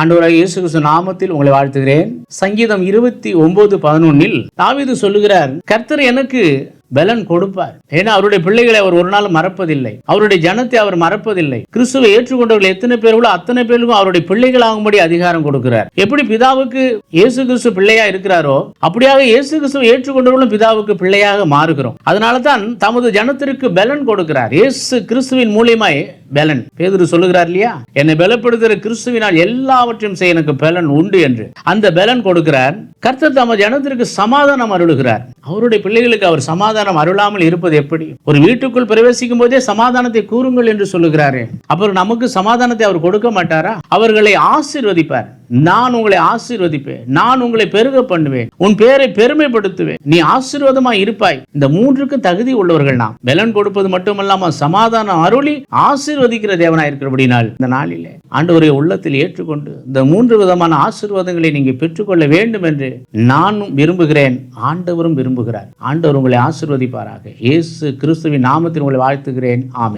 ஆண்டவராகிய இயேசு கிறிஸ்து நாமத்தில் உங்களை வாழ்த்துகிறேன். சங்கீதம் 29:11 தாவீது சொல்லுகிறார், கர்த்தர் எனக்கு பலன் கொடுப்பார். ஏன்னா அவருடைய பிள்ளைகளை அவர் ஒரு நாள் மறப்பதில்லை, அவருடைய ஜனத்தை அவர் மறப்பதில்லை. கிறிஸ்துவை ஏற்றுக்கொண்டவர்கள் எத்தனை பேர்களோ அத்தனை பேருக்கும் அவருடைய பிள்ளைகளாகும்படி அதிகாரம் கொடுக்கிறார். எப்படி பிதாவுக்கு இயேசு கிறிஸ்து பிள்ளையா இருக்கிறாரோ அப்படியாக இயேசு கிறிஸ்துவை ஏற்றுக்கொண்டவர்களும் பிதாவுக்கு பிள்ளையாக மாறுகிறோம். அதனால தான் தமது ஜனத்திற்கு பலன் கொடுக்கிறார். இயேசு கிறிஸ்துவின் மூலியமாய் பலன். பேதுரு சொல்லுகிறார் இல்லையா, என்னை பலப்படுத்துகிற கிறிஸ்துவினால் எல்லாவற்றையும் செய்ய எனக்கு பலன் உண்டு என்று. அந்த பலன் கொடுக்கிறார். கர்த்தர் தமது ஜனத்திற்கு சமாதானம் அருளுகிறார். அவருடைய பிள்ளைகளுக்கு அவர் சமாதானம் அருளாமல் இருப்பது எப்படி? ஒரு வீட்டுக்குள் பிரவேசிக்கும் போதே சமாதானத்தை கூறுங்கள் என்று சொல்லுகிறாரே, அப்புறம் நமக்கு சமாதானத்தை அவர் கொடுக்க மாட்டாரா? அவர்களை ஆசீர்வதிப்பார். நான் உங்களை ஆசீர்வதிப்பேன், நான் உங்களை பெருக பண்ணுவேன், உன் பேரை பெருமைப்படுத்துவேன், நீ ஆசீர்வாதமாய் இருப்பாய். இந்த மூன்றுக்கு தகுதி உள்ளவர்கள் நாம். பலன் கொடுப்பது மட்டுமல்லாம சமாதானம் அருளி ஆசீர்வதிக்கிற தேவனாய் இருக்கிறபடினால் இந்த நாளிலே ஆண்டவரை உள்ளத்தில் ஏற்றுக்கொண்டு இந்த 3 விதமான ஆசீர்வாதங்களை நீங்க பெற்றுக்கொள்ள வேண்டும் என்று நானும் விரும்புகிறேன், ஆண்டவரும் விரும்புகிறார். ஆண்டவர் உங்களை ஆசீர்வதிப்பாராக. இயேசு கிறிஸ்துவின் நாமத்தில் உங்களை வாழ்த்துகிறேன். ஆமென்.